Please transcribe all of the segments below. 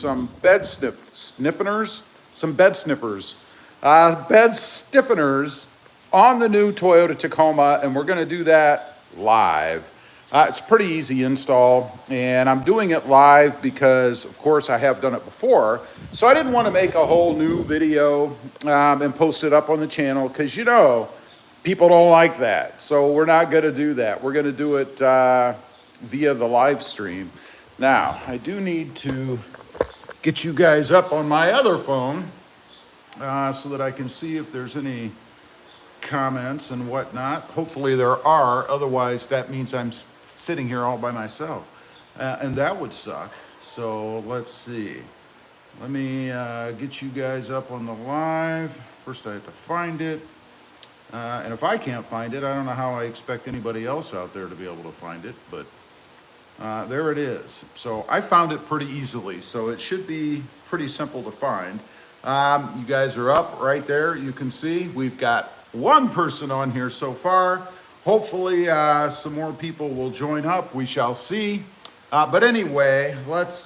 some bed stiffeners, bed stiffeners on the new Toyota Tacoma, and we're gonna do that live. It's a pretty easy install, and I'm doing it live because, of course, I have done it before. So I didn't want to make a whole new video and post it up on the channel because, you know, people don't like that. So we're not going to do that. We're going to do it via the live stream. Now, I do need to get you guys up on my other phone so that I can see if there's any comments and whatnot. Hopefully there are. Otherwise, that means I'm sitting here all by myself. And that would suck. So let's see. Let me get you guys up on the live. First, I have to find it. And if I can't find it, I don't know how I expect anybody else out there to be able to find it. But there it is. So I found it pretty easily. So it should be pretty simple to find. You guys are up right there. You can see we've got one person on here so far. Hopefully some more people will join up. We shall see. But anyway, let's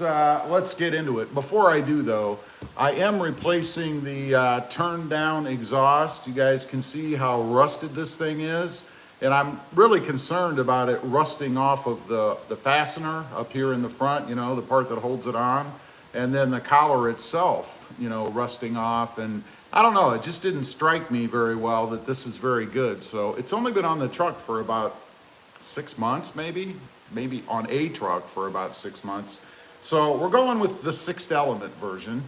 get into it. Before I do though, I am replacing the turn down exhaust. You guys can see how rusted this thing is. And I'm really concerned about it rusting off of the fastener up here in the front, you know, the part that holds it on. And then the collar itself, you know, rusting off. And I don't know, it just didn't strike me very well that this is very good. So it's only been on the truck for about 6 months, maybe on a truck for about 6 months. So we're going with the 6th element version.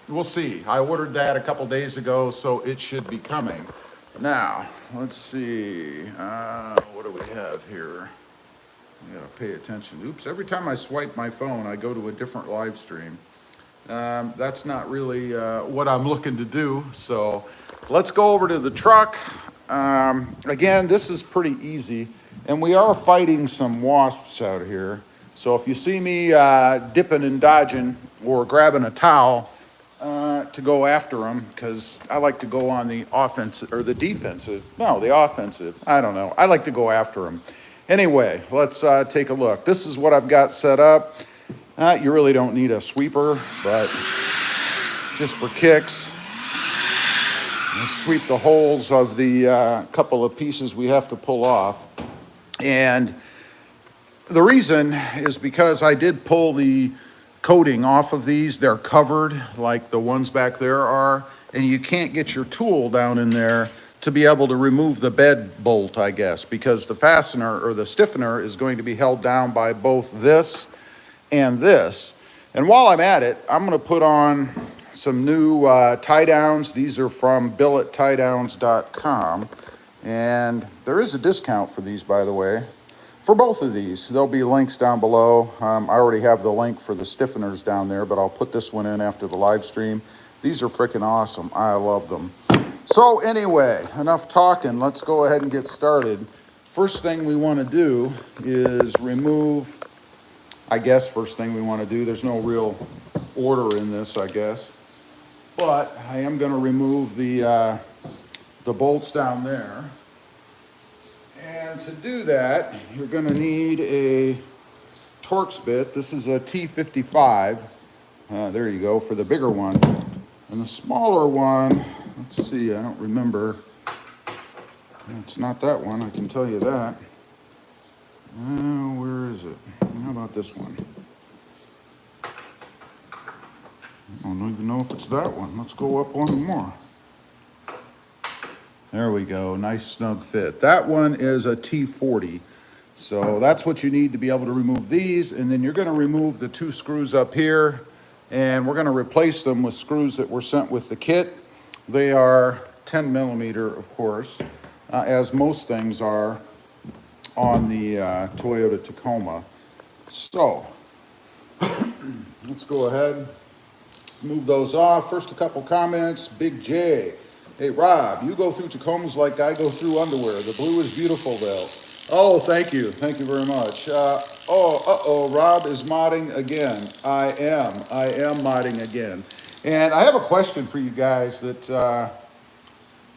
We'll see. I ordered that a couple days ago, so it should be coming. Now, let's see. What do we have here? I gotta pay attention. Oops, every time I swipe my phone, I go to a different live stream. That's not really what I'm looking to do. So let's go over to the truck. Again, this is pretty easy. And we are fighting some wasps out here. So if you see me dipping and dodging or grabbing a towel to go after them, because I like to go on the offensive or the defensive. No, the offensive. I don't know. I like to go after them. Anyway, let's take a look. This is what I've got set up. You really don't need a sweeper, but just for kicks, sweep the holes of the couple of pieces we have to pull off. And the reason is because I did pull the coating off of these. They're covered like the ones back there are, and you can't get your tool down in there to be able to remove the bed bolt, I guess, because the fastener or the stiffener is going to be held down by both this and this. And while I'm at it, I'm going to put on some new tie downs. These are from billettiedowns.com, and there is a discount for these, by the way, for both of these. There'll be links down below. I already have the link for the stiffeners down there, but I'll put this one in after the live stream. These are freaking awesome. I love them. So anyway, enough talking. Let's go ahead and get started. First thing we want to do is remove, I guess first thing we want to do, there's no real order in this, I guess, but I am going to remove the bolts down there. And to do that, you're going to need a Torx bit. This is a T55. There you go, for the bigger one. And the smaller one, let's see, I don't remember. It's not that one, I can tell you that. Where is it? How about this one? I don't even know if it's that one. Let's go up one more. There we go, nice snug fit. That one is a T40. So that's what you need to be able to remove these. And then you're gonna remove the 2 screws up here, and we're gonna replace them with screws that were sent with the kit. They are 10 millimeter, of course, as most things are on the Toyota Tacoma. So let's go ahead, move those off. First, a couple comments. Big J. Hey, Rob, you go through Tacomas like I go through underwear. The blue is beautiful, though. Oh, thank you. Thank you very much. Rob is modding again. I am modding again. And I have a question for you guys that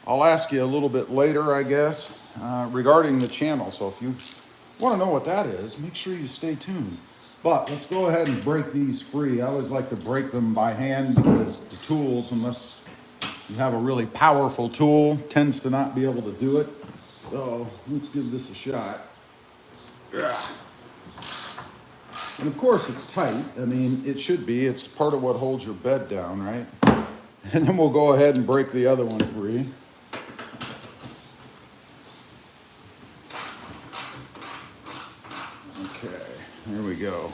I'll ask you a little bit later, I guess, regarding the channel. So if you want to know what that is, make sure you stay tuned. But let's go ahead and break these free. I always like to break them by hand because the tools, unless you have a really powerful tool, tends to not be able to do it. So let's give this a shot. Yeah. And of course it's tight. I mean, it should be. It's part of what holds your bed down, right? And then we'll go ahead and break the other one free. Okay, there we go.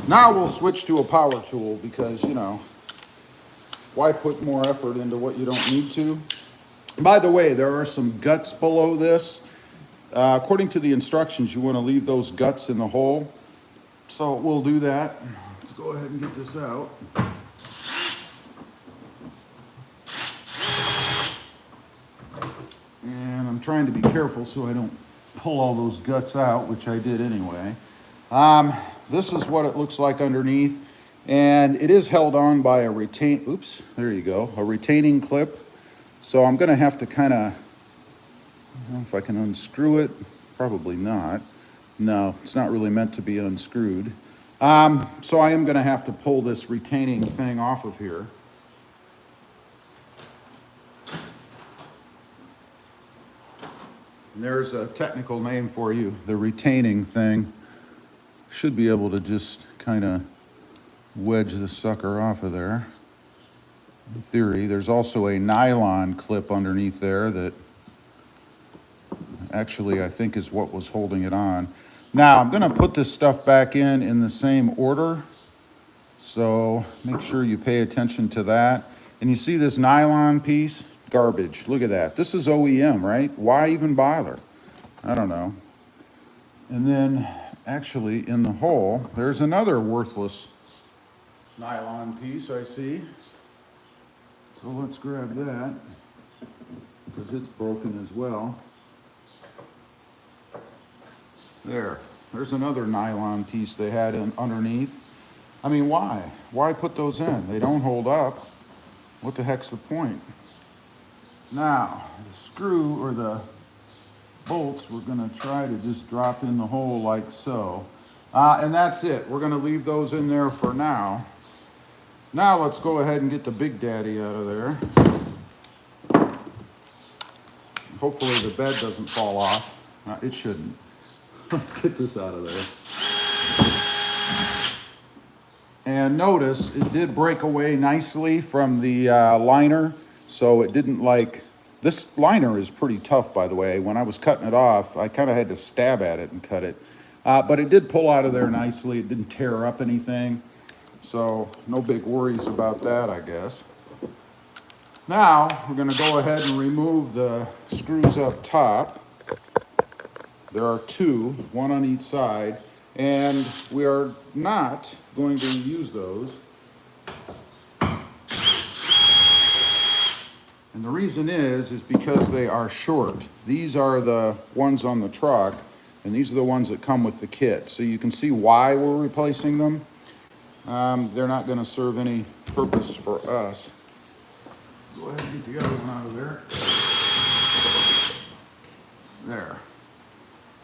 Now we'll switch to a power tool because, you know, why put more effort into what you don't need to? By the way, there are some guts below this. According to the instructions, you want to leave those guts in the hole. So we'll do that. Let's go ahead and get this out. And I'm trying to be careful so I don't pull all those guts out, which I did anyway. This is what it looks like underneath. And it is held on by a a retaining clip. So I'm gonna have to kind of, I don't know if I can unscrew it. Probably not. No, it's not really meant to be unscrewed. So I am gonna have to pull this retaining thing off of here. And there's a technical name for you, the retaining thing. Should be able to just kind of wedge this sucker off of there. In theory, there's also a nylon clip underneath there that actually I think is what was holding it on. Now I'm gonna put this stuff back in the same order. So make sure you pay attention to that. And you see this nylon piece? Garbage, look at that. This is OEM, right? Why even bother? I don't know. And then actually in the hole, there's another worthless nylon piece I see. So let's grab that because it's broken as well. There's another nylon piece they had underneath. I mean, why? Why put those in? They don't hold up. What the heck's the point? Now, the screw or the bolts, we're gonna try to just drop in the hole like so. And that's it. We're gonna leave those in there for now. Now let's go ahead and get the big daddy out of there. Hopefully the bed doesn't fall off. It shouldn't. Let's get this out of there. And notice it did break away nicely from the liner. So it didn't this liner is pretty tough, by the way. When I was cutting it off, I kind of had to stab at it and cut it. But it did pull out of there nicely. It didn't tear up anything. So no big worries about that, I guess. Now we're gonna go ahead and remove the screws up top. There are two, one on each side, and we are not going to use those. And the reason is because they are short. These are the ones on the truck, and these are the ones that come with the kit. So you can see why we're replacing them. They're not going to serve any purpose for us. Go ahead and get the other one out of there. There.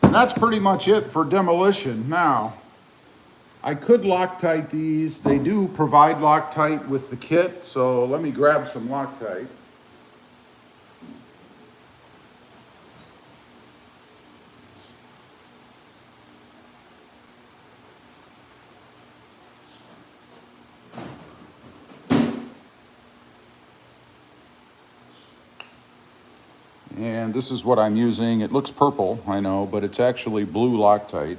And that's pretty much it for demolition. Now, I could Loctite these. They do provide Loctite with the kit, so let me grab some Loctite. And this is what I'm using. It looks purple, I know, but it's actually blue Loctite.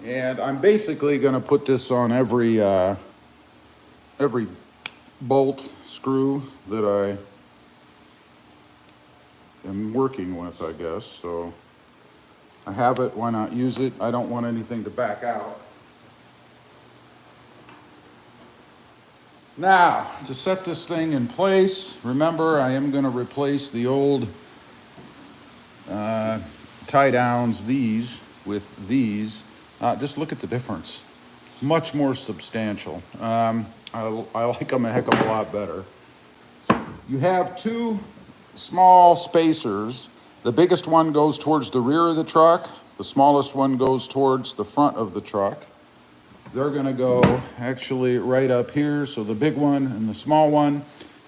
And I'm basically going to put this on every bolt screw that I am working with, I guess. So I have it, why not use it? I don't want anything to back out. Now, to set this thing in place, remember I am going to replace the old tie downs, these, with these. Just look at the difference. Much more substantial. I like them a heck of a lot better. You have two small spacers The biggest one goes towards the rear of the truck. The smallest one goes towards the front of the truck. They're gonna go actually right up here. So the big one and the small one.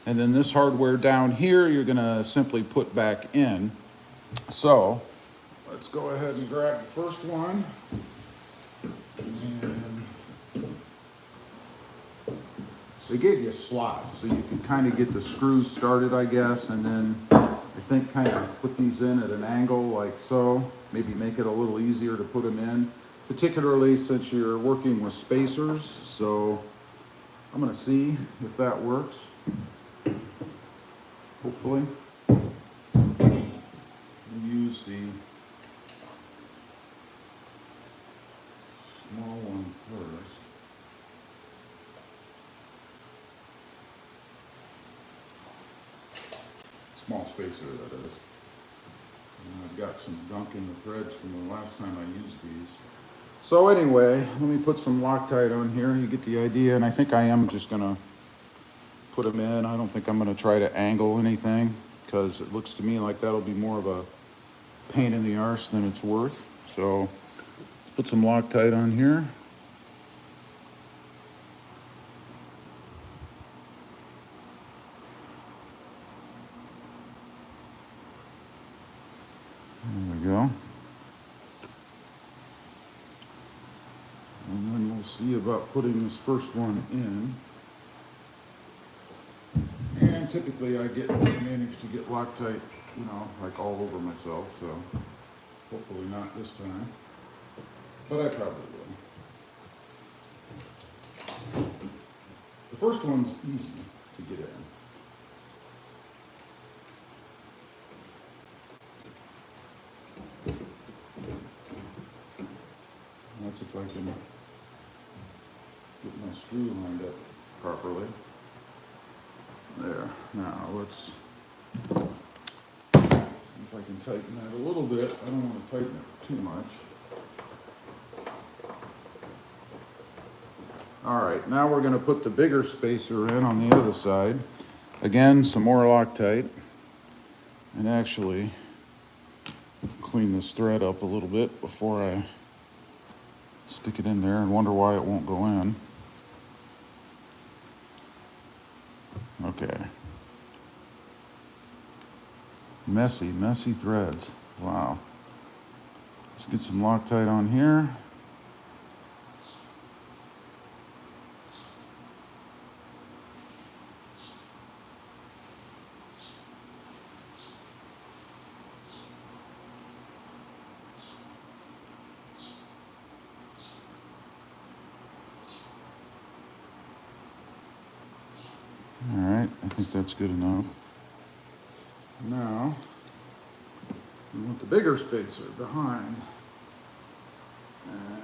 And then this hardware down here, you're gonna simply put back in. So let's go ahead and grab the first one. And they gave you slots, so you can kind of get the screws started, I guess, and then I think kind of put these in at an angle like so. Maybe make it a little easier to put them in, particularly since you're working with spacers. So I'm gonna see if that works. Hopefully. Use the small one first. Small spacer, that is. And I've got some gunk in the threads from the last time I used these. So anyway, let me put some Loctite on here. You get the idea, and I think I am just gonna put them in. I don't think I'm gonna try to angle anything because it looks to me like that'll be more of a pain in the arse than it's worth. So let's put some Loctite on here. There we go. And then we'll see about putting this first one in. And typically I manage to get Loctite, you know, like all over myself, so hopefully not this time, but I probably will. The first one's easy to get in. That's if I can get my screw lined up properly. There. Now let's see if I can tighten that a little bit. I don't want to tighten it too much. All right, now we're going to put the bigger spacer in on the other side. Again, some more Loctite. And actually clean this thread up a little bit before I stick it in there and wonder why it won't go in. Okay. Messy threads. Wow. Let's get some Loctite on here. All right, I think that's good enough. Now, we want the bigger spacer behind.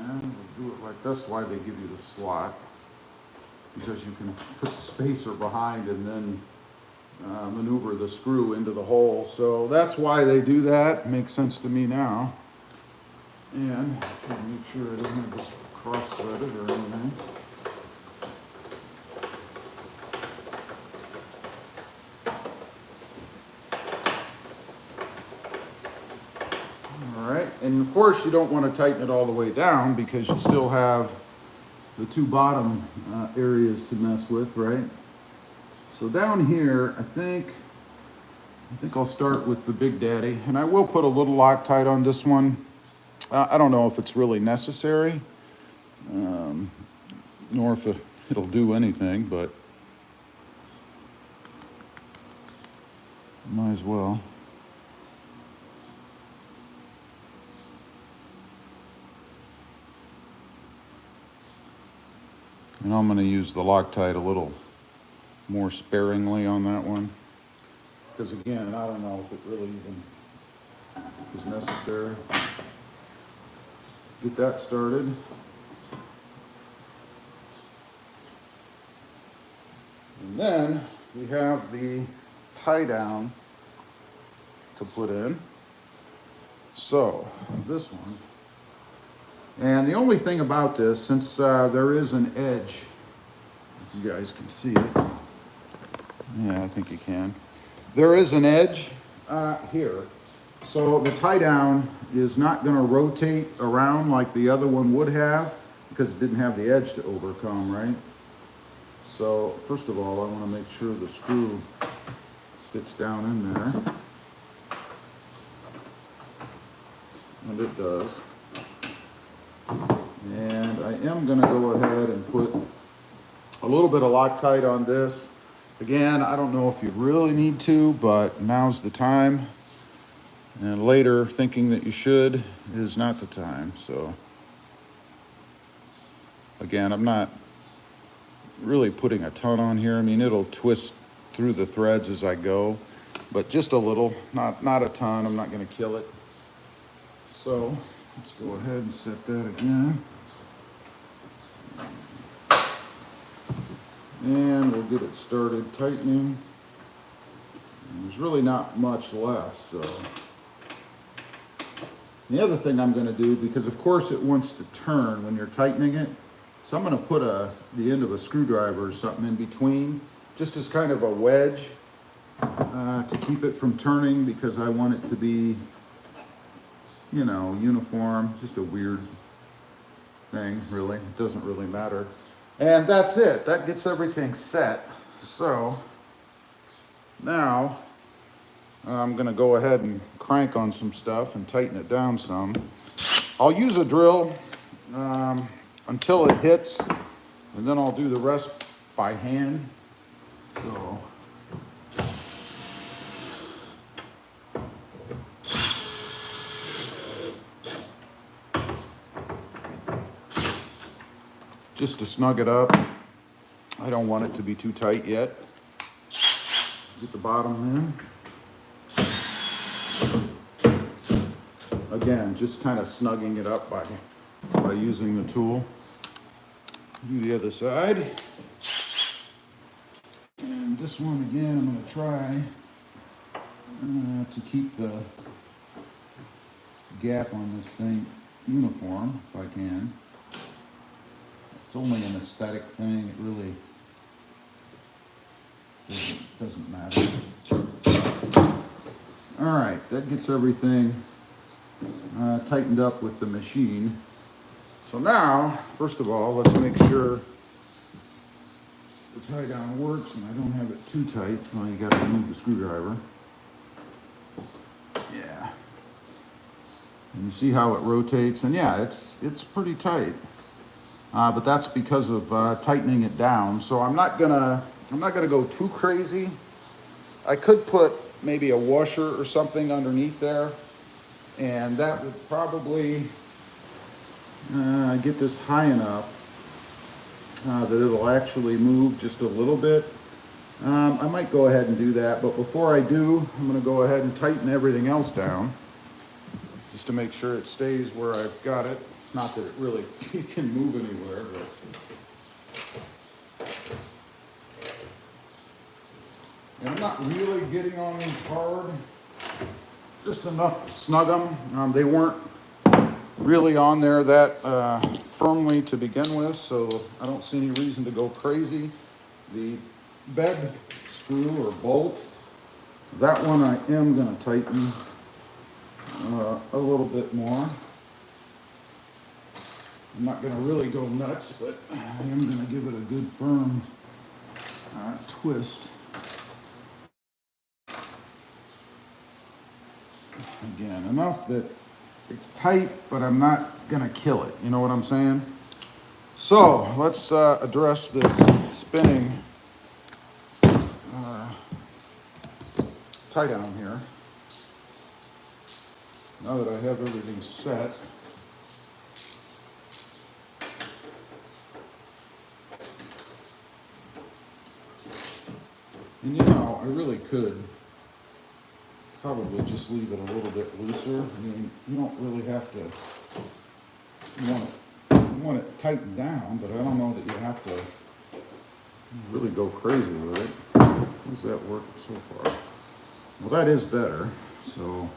And we'll do it like this. Why they give you the slot. Because you can put the spacer behind and then maneuver the screw into the hole. So that's why they do that. Makes sense to me now. And make sure I don't have this cross-threaded or anything. And of course, you don't want to tighten it all the way down because you still have the two bottom areas to mess with, right? So down here, I think I'll start with the Big Daddy, and I will put a little Loctite on this one. I don't know if it's really necessary, nor if it'll do anything, but might as well. And I'm going to use the Loctite a little more sparingly on that one. Because again, I don't know if it really even is necessary. Get that started. And then we have the tie down to put in. So this one. And the only thing about this, since there is an edge, if you guys can see it. Yeah, I think you can. There is an edge here. So the tie down is not going to rotate around like the other one would have because it didn't have the edge to overcome, right? So first of all, I want to make sure the screw fits down in there. And it does. And I am going to go ahead and put a little bit of Loctite on this. Again, I don't know if you really need to, but now's the time. And later, thinking that you should is not the time. So, again, I'm not really putting a ton on here. I mean, it'll twist through the threads as I go, but just a little, not a ton. I'm not going to kill it. So, let's go ahead and set that again. And we'll get it started tightening. And there's really not much left, so. The other thing I'm going to do, because of course it wants to turn when you're tightening it, so I'm going to put the end of a screwdriver or something in between, just as kind of a wedge to keep it from turning, because I want it to be, you know, uniform. Just a weird thing, really. It doesn't really matter. And that's it. That gets everything set. So now I'm going to go ahead and crank on some stuff and tighten it down some. I'll use a drill until it hits, and then I'll do the rest by hand. So just to snug it up. I don't want it to be too tight yet. Get the bottom in. Again, just kind of snugging it up by using the tool. Do the other side. And this one again, I'm going to try to keep the gap on this thing uniform if I can. It's only an aesthetic thing. It really doesn't matter. All right, that gets everything tightened up with the machine. So now, first of all, let's make sure the tie down works and I don't have it too tight. Well, you got to remove the screwdriver. Yeah. And you see how it rotates, and yeah, it's pretty tight. But that's because of tightening it down. So I'm not gonna go too crazy. I could put maybe a washer or something underneath there, and that would probably get this high enough that it'll actually move just a little bit. I might go ahead and do that, but before I do, I'm going to go ahead and tighten everything else down just to make sure it stays where I've got it. Not that it really can move anywhere, but. And I'm not really getting on these hard, just enough to snug them. They weren't really on there that firmly to begin with, so I don't see any reason to go crazy. The bed screw or bolt, that one I am going to tighten a little bit more. I'm not going to really go nuts, but I am going to give it a good firm twist. Again, enough that it's tight, but I'm not gonna kill it. You know what I'm saying? So let's address this spinning tie down here. Now that I have everything set. And you know, I really could probably just leave it a little bit looser. I mean, you don't really have to, you want it tightened down, but I don't know that you have to really go crazy with it. How does that work so far? Well, that is better, so.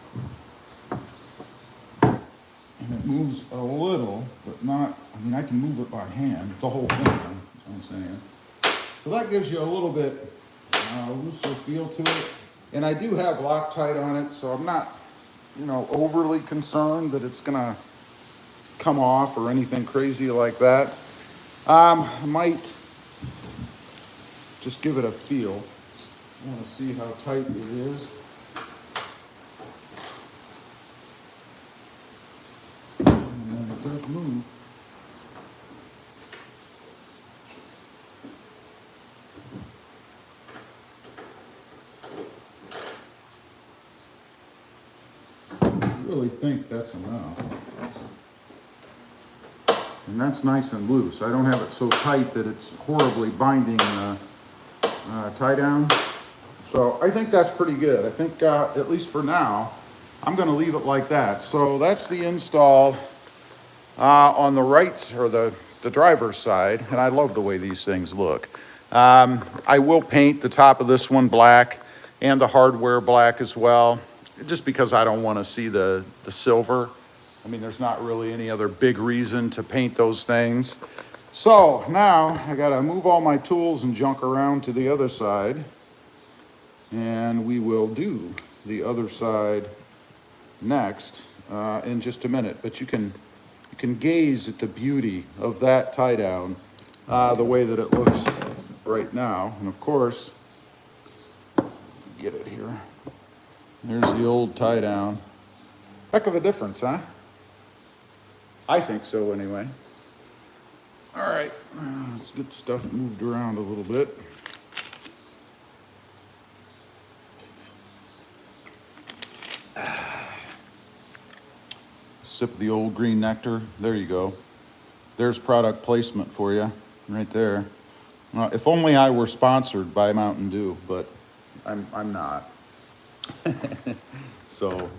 And it moves a little, but not, I mean, I can move it by hand, the whole thing, I'm saying. So that gives you a little bit looser feel to it. And I do have Loctite on it, so I'm not overly concerned that it's gonna come off or anything crazy like that. I might just give it a feel. I want to see how tight it is. And it does move. I really think that's enough. And that's nice and loose. I don't have it so tight that it's horribly binding tie down. So I think that's pretty good. I think at least for now, I'm going to leave it like that. So that's the install on the right, or the driver's side. And I love the way these things look. I will paint the top of this one black and the hardware black as well, just because I don't want to see the silver. I mean, there's not really any other big reason to paint those things. So now I got to move all my tools and junk around to the other side. And we will do the other side next in just a minute. But you can gaze at the beauty of that tie down the way that it looks right now. And of course, get it here. There's the old tie down. Heck of a difference, huh? I think so anyway. All right, let's get stuff moved around a little bit. Sip of the old green nectar. There you go. There's product placement for you right there. If only I were sponsored by Mountain Dew, but I'm not. So,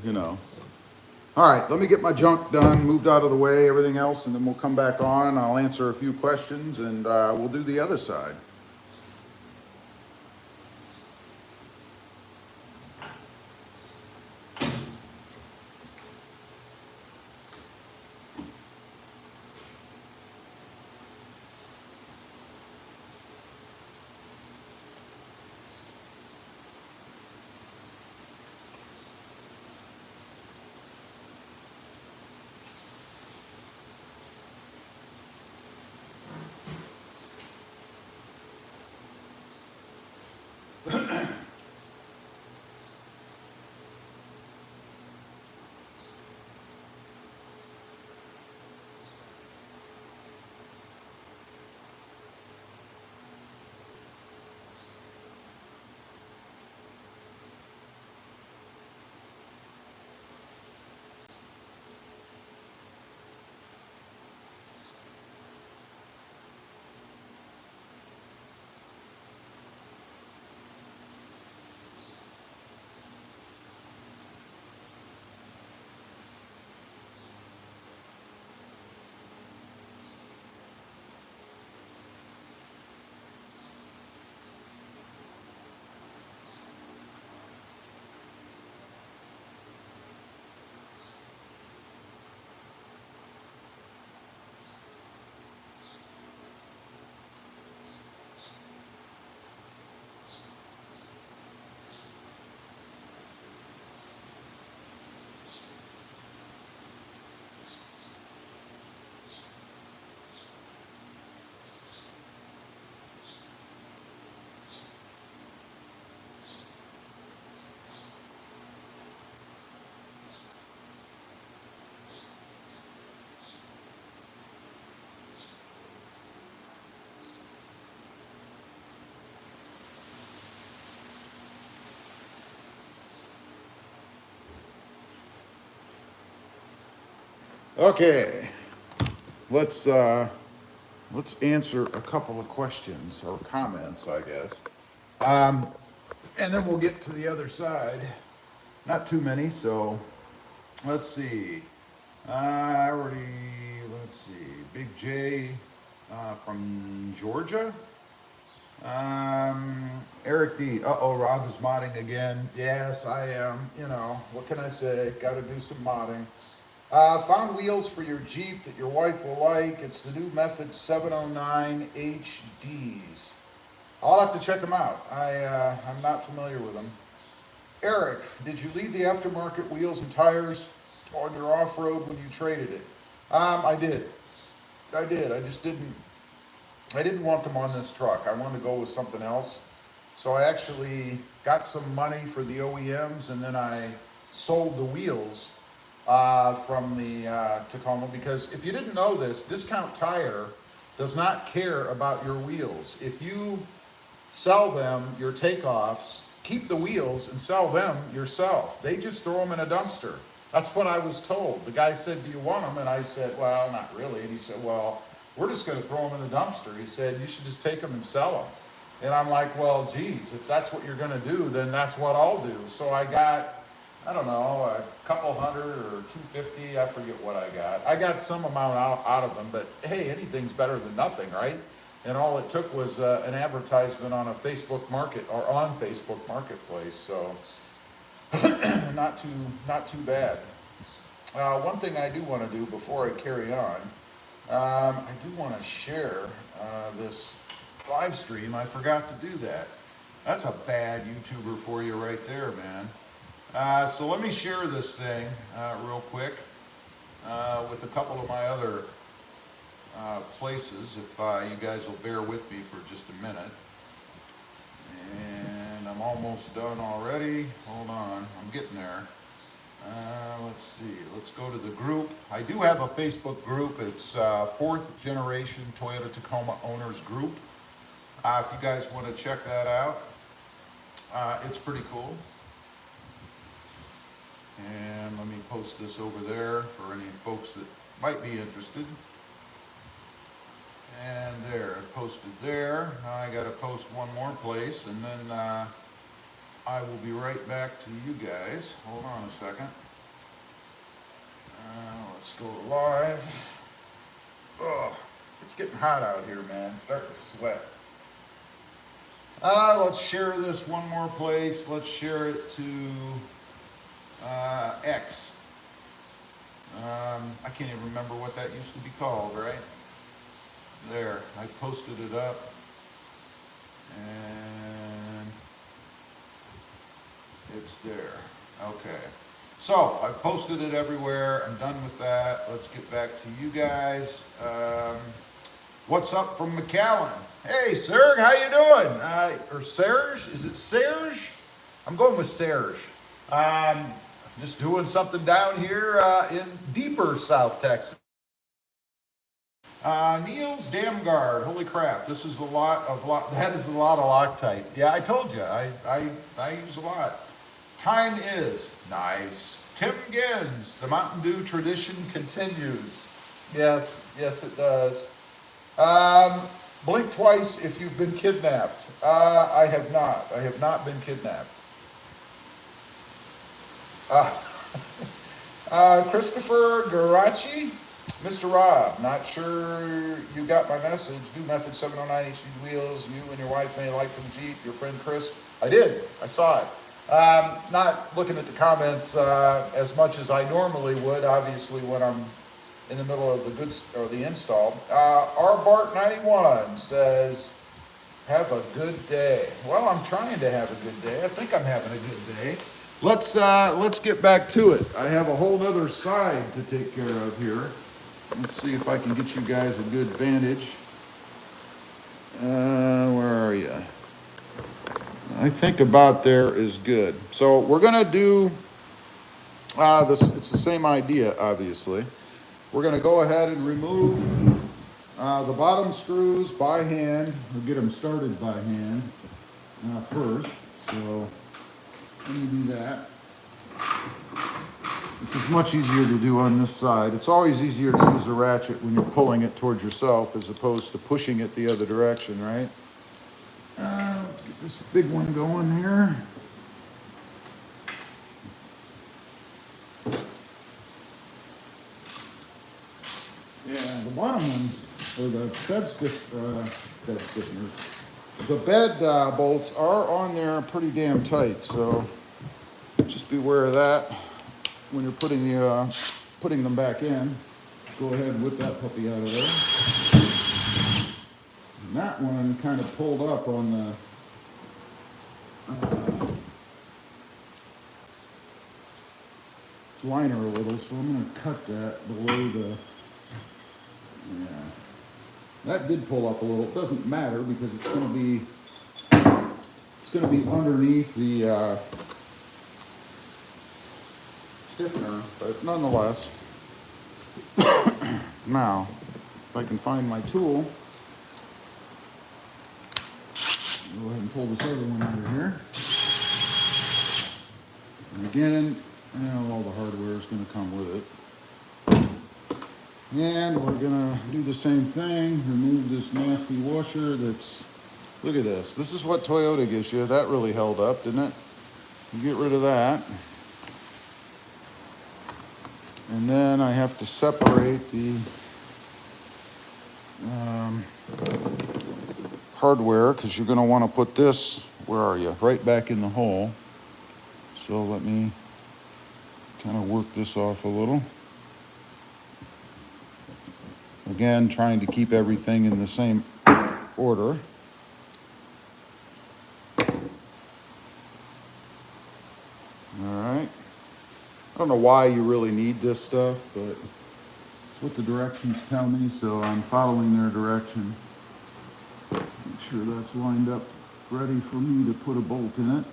All right, let me get my junk done, moved out of the way, everything else, and then we'll come back on. I'll answer a few questions, and we'll do the other side. Okay, let's answer a couple of questions or comments, I guess, and then we'll get to the other side. Not too many, so let's see. Let's see. Big J from Georgia. Eric D. Rob is modding again. Yes, I am. What can I say? Got to do some modding. Found wheels for your Jeep that your wife will like. It's the new Method 709 HDs. I'll have to check them out. I'm not familiar with them. Eric, did you leave the aftermarket wheels and tires on your off-road when you traded it? I did. I did. I didn't want them on this truck. I wanted to go with something else. So I actually got some money for the OEMs, and then I sold the wheels from the Tacoma, because if you didn't know this, Discount Tire does not care about your wheels. If you sell them your takeoffs, keep the wheels and sell them yourself. They just throw them in a dumpster. That's what I was told. The guy said, do you want them? And I said, well, not really. And he said, well, we're just going to throw them in the dumpster. He said, you should just take them and sell them. And I'm like, well, geez, if that's what you're going to do, then that's what I'll do. So I got, I don't know, a couple hundred or 250, I forget what I got. I got some amount out of them, but hey, anything's better than nothing, right? And all it took was an advertisement on a Facebook market, or on Facebook Marketplace, so not too bad. One thing I do want to do before I carry on, I do want to share this live stream. I forgot to do that. That's a bad YouTuber for you right there, man. So let me share this thing real quick with a couple of my other places, if you guys will bear with me for just a minute. And I'm almost done already. Hold on, I'm getting there. Let's see, let's go to the group. I do have a Facebook group. It's 4th Generation Toyota Tacoma Owners Group. If you guys want to check that out, it's pretty cool. And let me post this over there for any folks that might be interested. And there, I posted there. Now I got to post one more place, and then I will be right back to you guys. Hold on a second. Let's go live. Oh, it's getting hot out here, man. It's starting to sweat. Let's share this one more place. Let's share it to X. I can't even remember what that used to be called, right? There, I posted it up, and it's there. Okay, so I posted it everywhere. I'm done with that. Let's get back to you guys. What's up from McAllen? Hey, Serge, how you doing? Or Serge? Is it Serge? I'm going with Serge. Just doing something down here in deeper South Texas. Neil's Dam Guard. Holy crap! This is that is a lot of Loctite. Yeah, I told you. I use a lot. Time is nice. Tim Gens. The Mountain Dew tradition continues. Yes, it does. Blink twice if you've been kidnapped. I have not. I have not been kidnapped. Christopher Garachi. Mr. Rob, not sure you got my message. New Method 709 HD wheels. You and your wife made a like from Jeep. Your friend Chris. I did. I saw it. Not looking at the comments as much as I normally would, obviously, when I'm in the middle of the install. R Bart 91 says, "Have a good day." Well, I'm trying to have a good day. I think I'm having a good day. Let's get back to it. I have a whole other side to take care of here. Let's see if I can get you guys a good vantage. Where are you? I think about there is good. So we're gonna do this. It's the same idea, obviously. We're gonna go ahead and remove the bottom screws by hand. We'll get them started by hand first. So let me do that. This is much easier to do on this side. It's always easier to use the ratchet when you're pulling it towards yourself as opposed to pushing it the other direction, right? Let's get this big one going here. Yeah, the bottom ones are the bed stiffeners. The bed bolts are on there pretty damn tight, so just beware of that when you're putting them back in. Go ahead and whip that puppy out of there. And that one kind of pulled up on liner a little, so I'm going to cut that below the, yeah. That did pull up a little. It doesn't matter because it's going to be underneath the stiffener, but nonetheless. Now, if I can find my tool, go ahead and pull this other one out of here. And again, all the hardware is going to come with it. And we're going to do the same thing, remove this nasty washer that's, look at this. This is what Toyota gives you. That really held up, didn't it? You get rid of that. And then I have to separate the hardware because you're going to want to put this, where are you? Right back in the hole. So let me kind of work this off a little. Again, trying to keep everything in the same order. All right. I don't know why you really need this stuff, but it's what the directions tell me, so I'm following their direction. Make sure that's lined up ready for me to put a bolt in it.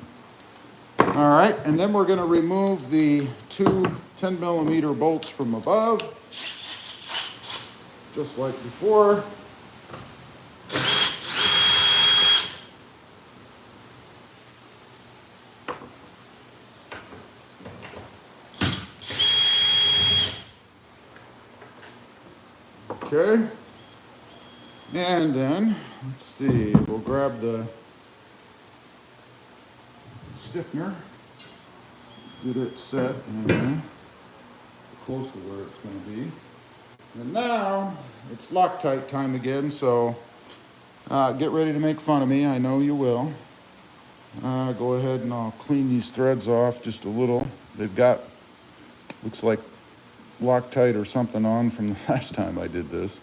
All right, and then we're going to remove the two 10mm bolts from above, just like before. Okay, and then, let's see, we'll grab the stiffener, get it set and close to where it's going to be. And now, it's Loctite time again, so get ready to make fun of me, I know you will. Go ahead and I'll clean these threads off just a little. They've got, looks like Loctite or something on from the last time I did this.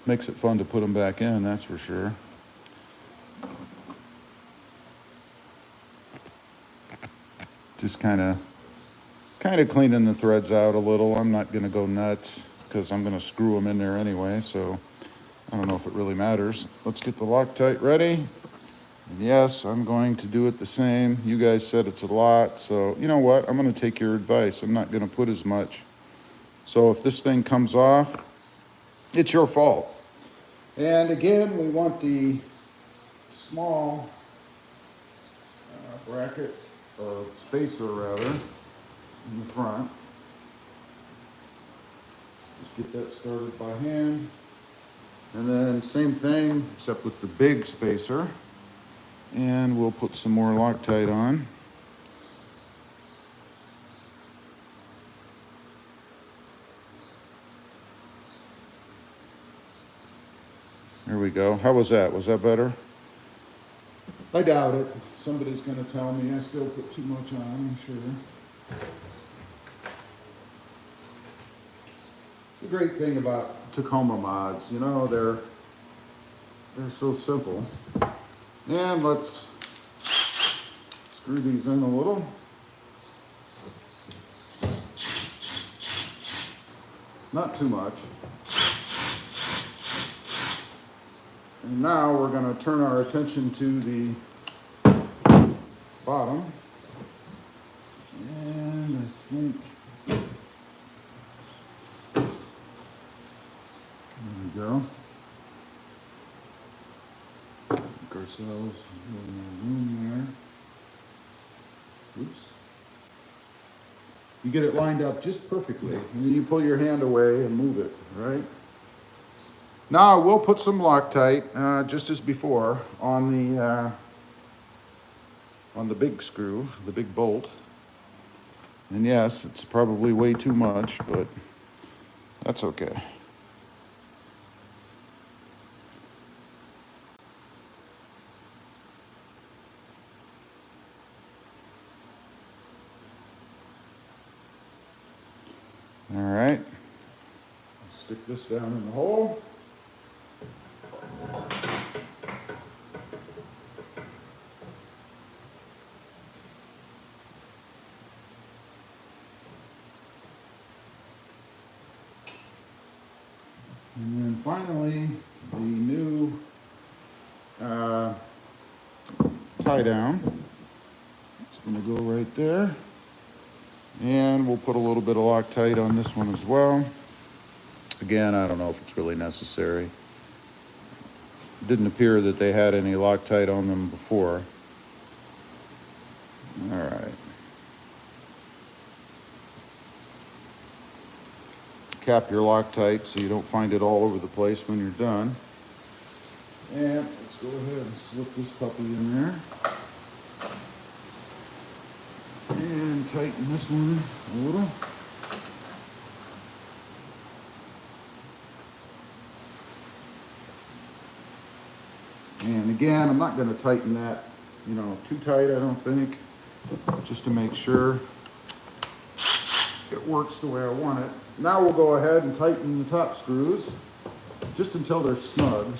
Makes it fun to put them back in, that's for sure. Just kind of cleaning the threads out a little. I'm not going to go nuts because I'm going to screw them in there anyway, so I don't know if it really matters. Let's get the Loctite ready. And yes, I'm going to do it the same. You guys said it's a lot, so you know what? I'm going to take your advice. I'm not going to put as much. So if this thing comes off, it's your fault. And again, we want the small bracket, or spacer rather, in the front. Just get that started by hand. And then same thing, except with the big spacer. And we'll put some more Loctite on. There we go. How was that? Was that better? I doubt it. Somebody's going to tell me I still put too much on, I'm sure. The great thing about Tacoma mods, you know, they're so simple. And let's screw these in a little. Not too much. And now we're going to turn our attention to the bottom. And I think, there we go. Make ourselves a little more room there. Oops. You get it lined up just perfectly, and then you pull your hand away and move it, right? Now we'll put some Loctite, just as before, on the big screw, the big bolt. And yes, it's probably way too much, but that's okay. All right, stick this down in the hole. And then finally, the new tie down. It's going to go right there. And we'll put a little bit of Loctite on this one as well. Again, I don't know if it's really necessary. Didn't appear that they had any Loctite on them before. All right. Cap your Loctite so you don't find it all over the place when you're done. And let's go ahead and slip this puppy in there. And tighten this one a little. And again, I'm not going to tighten that, too tight, I don't think, just to make sure it works the way I want it. Now we'll go ahead and tighten the top screws just until they're snug,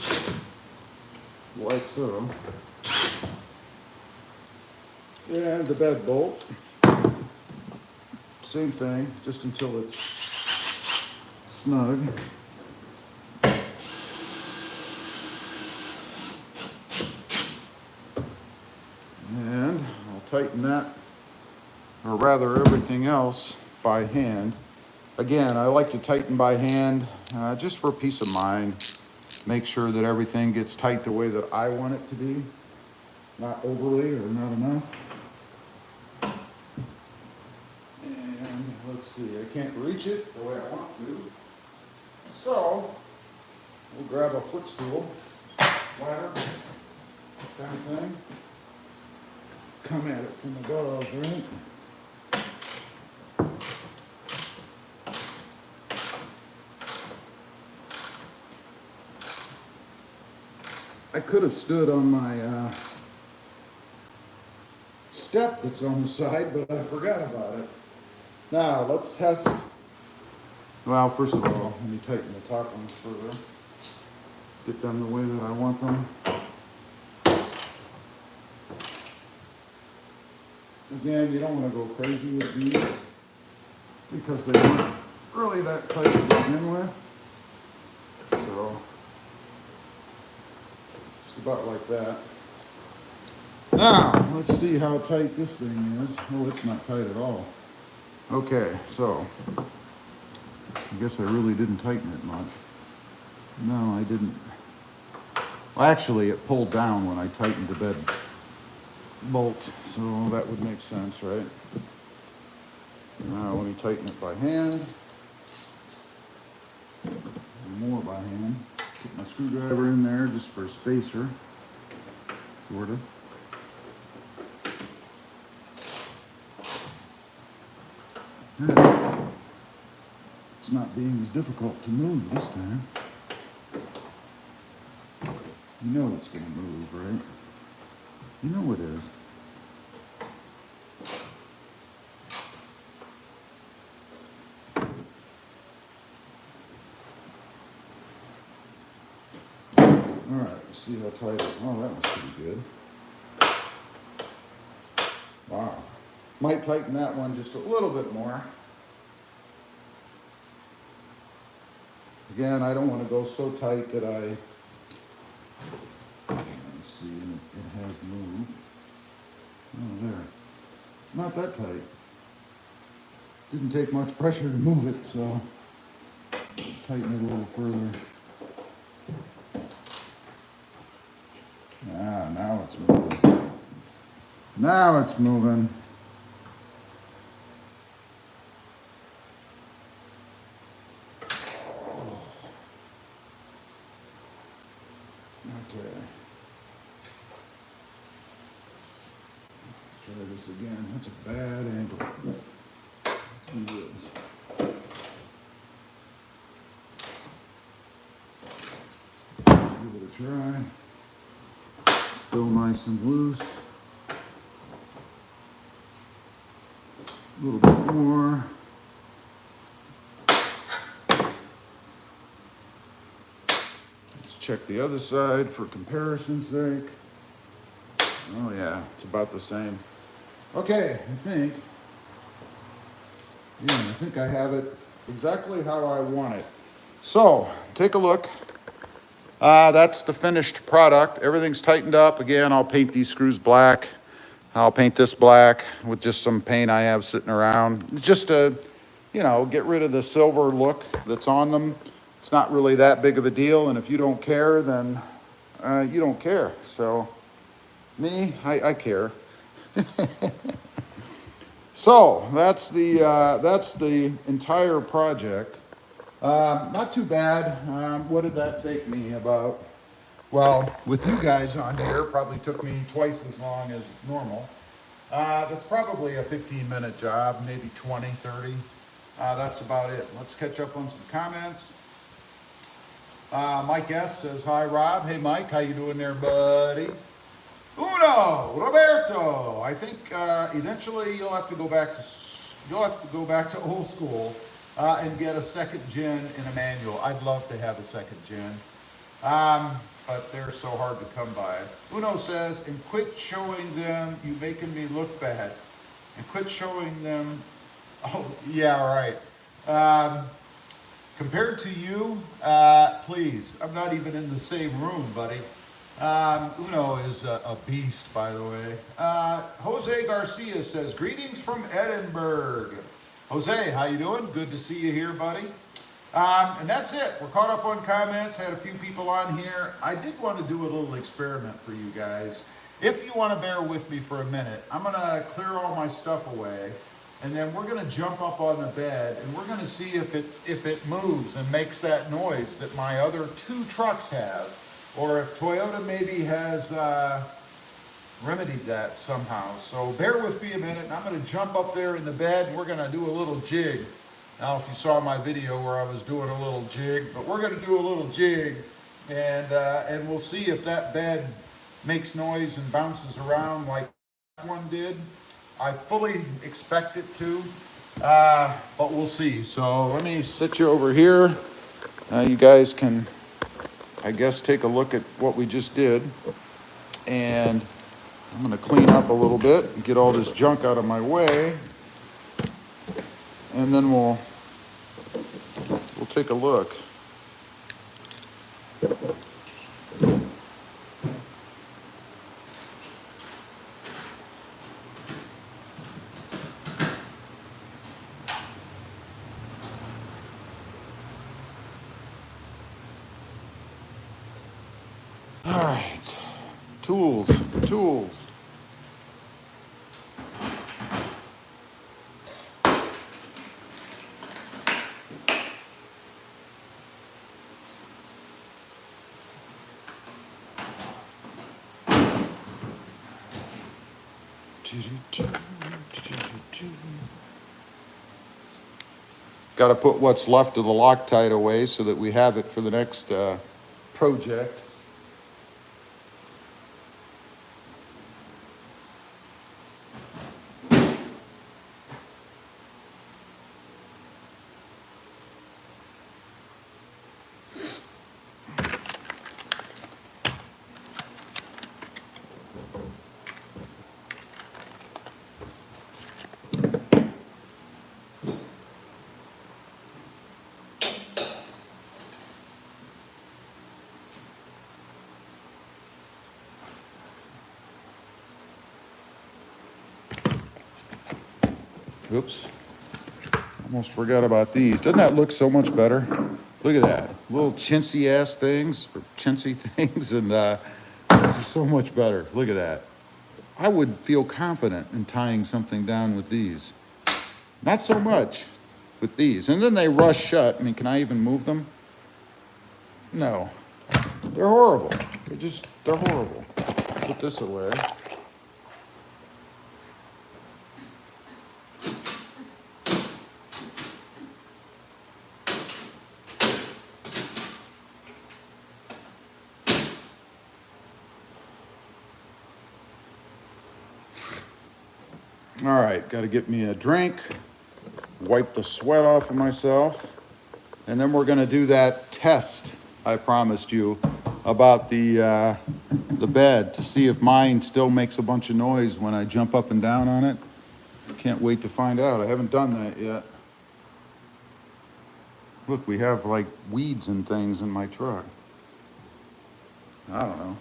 like so. And the bed bolt, same thing, just until it's snug. And I'll tighten that, or rather everything else, by hand. Again, I like to tighten by hand just for peace of mind. Make sure that everything gets tight the way that I want it to be, not overly or not enough. And let's see, I can't reach it the way I want to. So we'll grab a footstool, ladder, kind of thing. Come at it from above, right? I could have stood on my step that's on the side, but I forgot about it. Now, let's test. Well, first of all, let me tighten the top ones further. Get them the way that I want them. Again, you don't want to go crazy with these because they weren't really that tight to begin with. So, just about like that. Now, let's see how tight this thing is. Oh, it's not tight at all. Okay, so, I guess I really didn't tighten it much. No, I didn't. Well, actually, it pulled down when I tightened the bed bolt, so that would make sense, right? Now let me tighten it by hand. More by hand. Put my screwdriver in there just for a spacer, sort of. It's not being as difficult to move this time. You know it's going to move, right? You know it is. All right, let's see how tight it is. Oh, that was pretty good. Wow. Might tighten that one just a little bit more. Again, I don't want to go so tight that let's see, it has moved. Oh, there. It's not that tight. Didn't take much pressure to move it, so tighten it a little further. Ah, now it's moving. Now it's moving. Okay. Let's try this again. That's a bad angle. Do this. Give it a try. Still nice and loose. A little bit more. Let's check the other side for comparison's sake. Oh yeah, it's about the same. Okay, I think I have it exactly how I want it. So, take a look. That's the finished product. Everything's tightened up. Again, I'll paint these screws black. I'll paint this black with just some paint I have sitting around. Just to, you know, get rid of the silver look that's on them. It's not really that big of a deal, and if you don't care, then you don't care. So, me, I care. So, that's the entire project. Not too bad. What did that take me? About, well, with you guys on here, probably took me twice as long as normal. That's probably a 15-minute job, maybe 20, 30. That's about it. Let's catch up on some comments. Mike S. says, hi, Rob. Hey, Mike, how you doing there, buddy? Uno, Roberto. I think eventually you'll have to go back to old school and get a second gen in a manual. I'd love to have a second gen, but they're so hard to come by. Uno says, and quit showing them, you making me look bad. And quit showing them, oh, yeah, right. Compared to you, please, I'm not even in the same room, buddy. Uno is a beast, by the way. Jose Garcia says, greetings from Edinburgh. Jose, how you doing? Good to see you here, buddy. And that's it. We're caught up on comments. Had a few people on here. I did want to do a little experiment for you guys. If you want to bear with me for a minute, I'm going to clear all my stuff away. And then we're going to jump up on the bed and we're going to see if it moves and makes that noise that my other two trucks have. Or if Toyota maybe has remedied that somehow. So bear with me a minute, and I'm going to jump up there in the bed, and we're going to do a little jig. Now, if you saw my video where I was doing a little jig, but we're going to do a little jig, and we'll see if that bed makes noise and bounces around like that one did. I fully expect it to, but we'll see. So let me sit you over here. You guys can, I guess, take a look at what we just did. And I'm going to clean up a little bit and get all this junk out of my way. And then we'll take a look. All right, tools. Got to put what's left of the Loctite away so that we have it for the next project. Oops, almost forgot about these. Doesn't that look so much better? Look at that, little chintzy ass things, or chintzy things, and these are so much better. Look at that. I would feel confident in tying something down with these. Not so much with these. And then they rush shut. I mean, can I even move them? No, they're horrible. They're horrible. Put this away. All right, got to get me a drink, wipe the sweat off of myself, and then we're going to do that test I promised you about the bed to see if mine still makes a bunch of noise when I jump up and down on it. Can't wait to find out. I haven't done that yet. Look, we have like weeds and things in my truck. I don't know.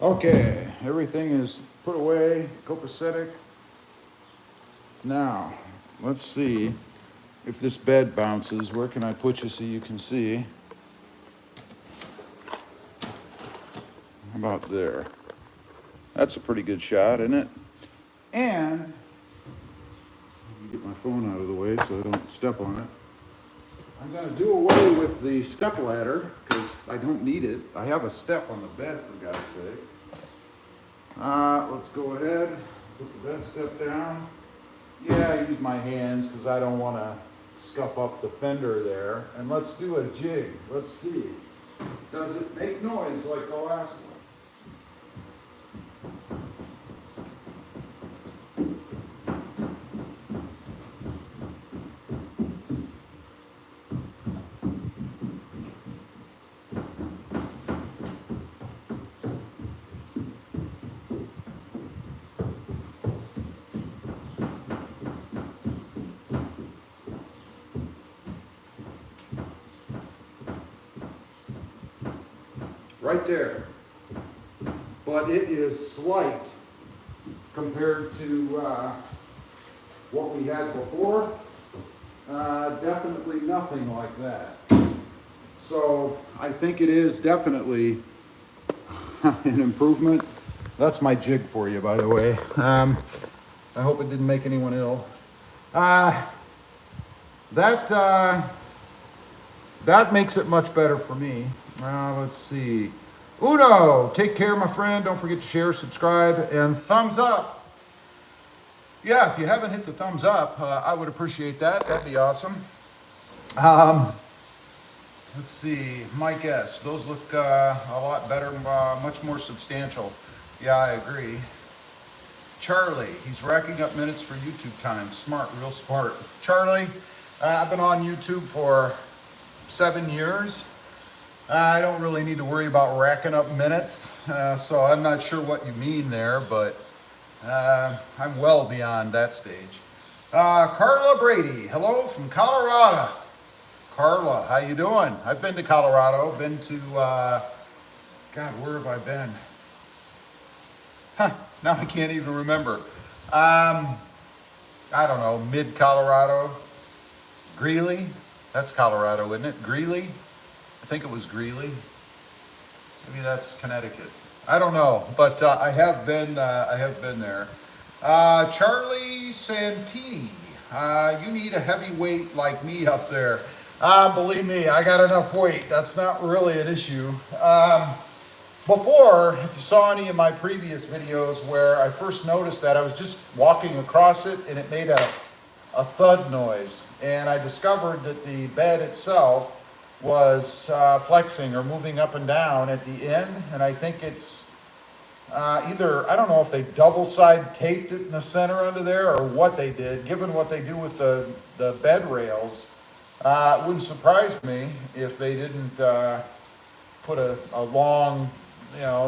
Okay, everything is put away, copacetic. Now, let's see if this bed bounces. Where can I put you so you can see? How about there? That's a pretty good shot, isn't it? And, let me get my phone out of the way so I don't step on it. I'm going to do away with the step ladder because I don't need it. I have a step on the bed, for God's sake. Let's go ahead, put the bed step down. Yeah, I use my hands because I don't want to scuff up the fender there. And let's do a jig. Let's see. Does it make noise like the last one? Right there. But it is slight compared to what we had before. Definitely nothing like that. So I think it is definitely an improvement. That's my jig for you, by the way. I hope it didn't make anyone ill. That makes it much better for me. Let's see. Uno, take care, my friend. Don't forget to share, subscribe, and thumbs up. Yeah, if you haven't hit the thumbs up, I would appreciate that. That'd be awesome. Let's see, Mike S. Those look a lot better, much more substantial. Yeah, I agree. Charlie, he's racking up minutes for YouTube time. Smart, real smart. Charlie, I've been on YouTube for 7 years. I don't really need to worry about racking up minutes, so I'm not sure what you mean there, but I'm well beyond that stage. Carla Brady, hello from Colorado. Carla, how you doing? I've been to Colorado, been to, God, where have I been? Now I can't even remember. I don't know, mid-Colorado. Greeley, that's Colorado, isn't it? Greeley, I think it was Greeley. Maybe that's Connecticut. I don't know, but I have been there. Charlie Santini, you need a heavyweight like me up there. Believe me, I got enough weight. That's not really an issue. Before, if you saw any of my previous videos where I first noticed that, I was just walking across it and it made a thud noise. And I discovered that the bed itself was flexing or moving up and down at the end. And I think it's either, I don't know if they double-side taped it in the center under there or what they did, given what they do with the bed rails. It wouldn't surprise me if they didn't put a long,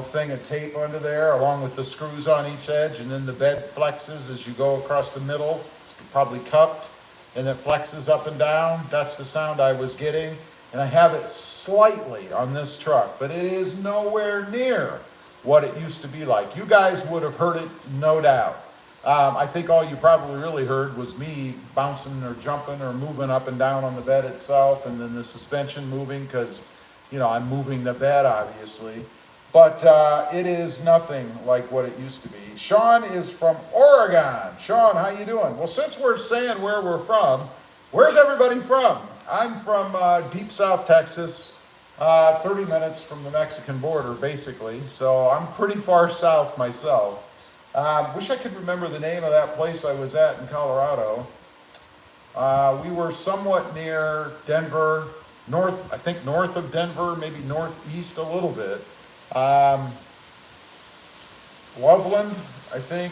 thing of tape under there along with the screws on each edge, and then the bed flexes as you go across the middle. It's probably cupped and it flexes up and down. That's the sound I was getting, and I have it slightly on this truck, but it is nowhere near what it used to be like. You guys would have heard it, no doubt. I think all you probably really heard was me bouncing or jumping or moving up and down on the bed itself, and then the suspension moving because, I'm moving the bed, obviously. But it is nothing like what it used to be. Sean is from Oregon. Sean, how you doing? Well, since we're saying where we're from, where's everybody from? I'm from deep South Texas, 30 minutes from the Mexican border, basically. So I'm pretty far south myself. Wish I could remember the name of that place I was at in Colorado. We were somewhat near Denver, I think north of Denver, maybe northeast a little bit. Loveland, I think,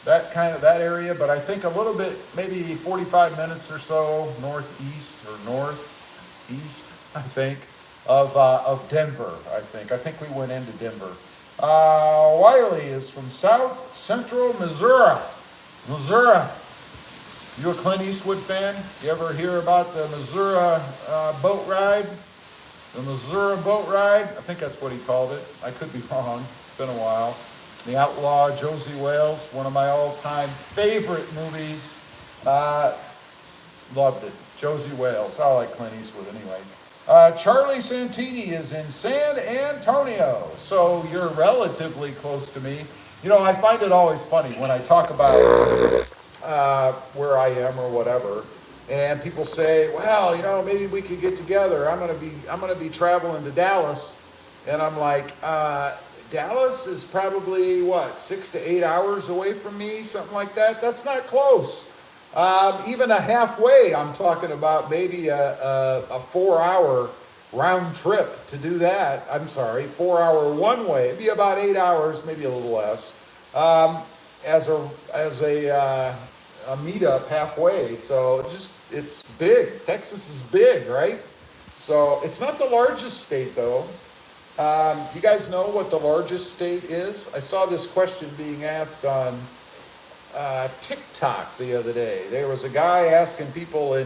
that area, but I think a little bit, maybe 45 minutes or so northeast or northeast, I think, of Denver, I think we went into Denver. Wiley is from South Central Missouri. You a Clint Eastwood fan? You ever hear about the Missouri boat ride? The Missouri boat ride? I think that's what he called it. I could be wrong. It's been a while. The Outlaw, Josie Wales, one of my all-time favorite movies. Loved it. Josie Wales. I like Clint Eastwood anyway. Charlie Santini is in San Antonio, so you're relatively close to me. I find it always funny when I talk about where I am or whatever, and people say, well, maybe we could get together. I'm gonna be traveling to Dallas, and I'm like, Dallas is probably 6 to 8 hours away from me, something like that. That's not close. Even a halfway, I'm talking about maybe a 4-hour round trip to do that. I'm sorry, 4-hour one way. It'd be about 8 hours, maybe a little less, as a meetup halfway. So it's big. Texas is big, right? So it's not the largest state though. You guys know what the largest state is? I saw this question being asked on TikTok the other day. There was a guy asking people I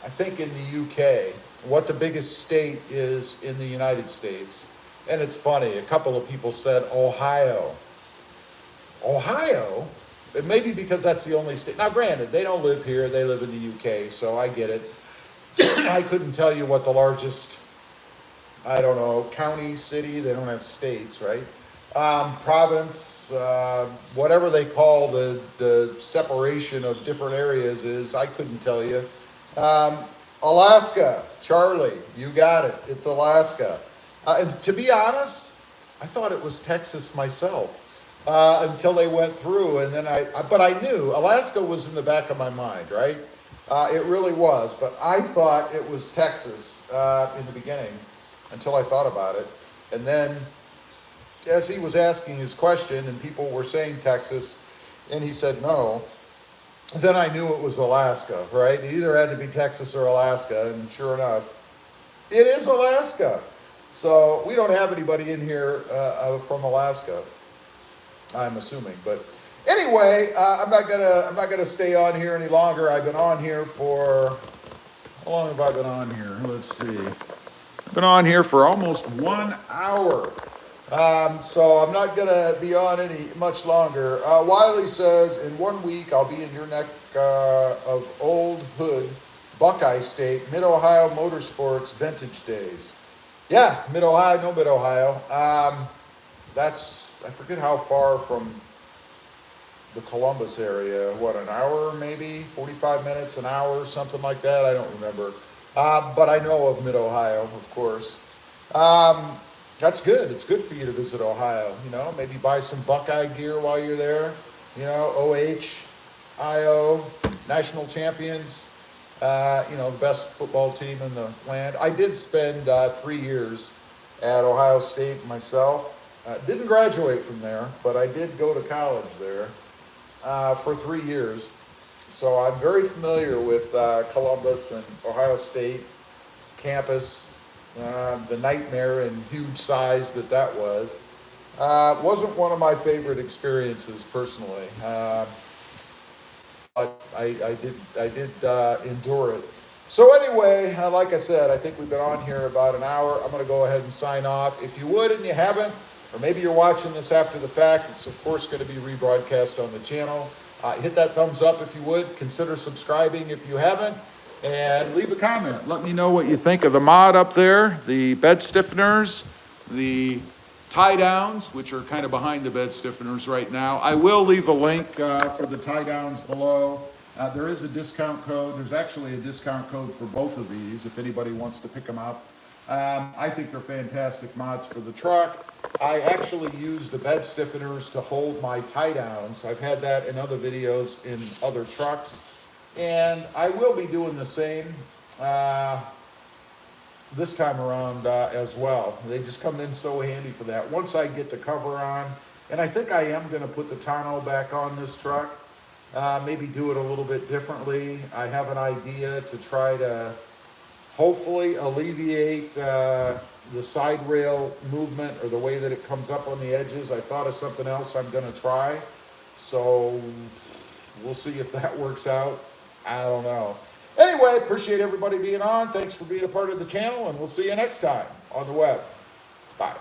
think in the UK, what the biggest state is in the United States. And it's funny, a couple of people said Ohio. Ohio? maybe because that's the only state. Now, granted, they don't live here. They live in the UK, so I get it. I couldn't tell you what the largest, I don't know, county, city, they don't have states, right? Province, whatever they call the separation of different areas is, I couldn't tell you. Alaska, Charlie, you got it. It's Alaska. And to be honest, I thought it was Texas myself until they went through, and then but I knew Alaska was in the back of my mind, right? It really was, but I thought it was Texas in the beginning until I thought about it, and then as he was asking his question and people were saying Texas, and he said no, then I knew it was Alaska, right? It either had to be Texas or Alaska, and sure enough, it is Alaska. So we don't have anybody in here from Alaska, I'm assuming. But anyway, I'm not gonna stay on here any longer. I've been on here for, how long have I been on here? Let's see. I've been on here for almost 1 hour. So I'm not gonna be on any much longer. Wiley says, in 1 week I'll be in your neck of Old Hood, Buckeye State, Mid-Ohio Motorsports Vintage Days. Yeah, Mid-Ohio, no Mid-Ohio. That's, I forget how far from the Columbus area. What, an hour maybe? 45 minutes, an hour, something like that? I don't remember. But I know of Mid-Ohio, of course. That's good. It's good for you to visit Ohio. You know, maybe buy some Buckeye gear while you're there. You know, OHIO, national champions. You know, the best football team in the land. I did spend 3 years at Ohio State myself. Didn't graduate from there, but I did go to college there for 3 years. So I'm very familiar with Columbus and Ohio State campus, the nightmare and huge size that was. Wasn't one of my favorite experiences personally. But I did endure it. So anyway, like I said, I think we've been on here about an hour. I'm going to go ahead and sign off. If you would and you haven't, or maybe you're watching this after the fact, it's of course going to be rebroadcast on the channel. Hit that thumbs up if you would. Consider subscribing if you haven't. And leave a comment. Let me know what you think of the mod up there, the bed stiffeners, the tie downs, which are kind of behind the bed stiffeners right now. I will leave a link for the tie downs below. There is a discount code. There's actually a discount code for both of these if anybody wants to pick them up. I think they're fantastic mods for the truck. I actually use the bed stiffeners to hold my tie downs. I've had that in other videos in other trucks. And I will be doing the same this time around as well. They just come in so handy for that. Once I get the cover on, and I think I am going to put the tonneau back on this truck, maybe do it a little bit differently. I have an idea to try to hopefully alleviate the side rail movement or the way that it comes up on the edges. I thought of something else I'm going to try, so we'll see if that works out. I don't know. Anyway, appreciate everybody being on. Thanks for being a part of the channel, and we'll see you next time on the web. Bye.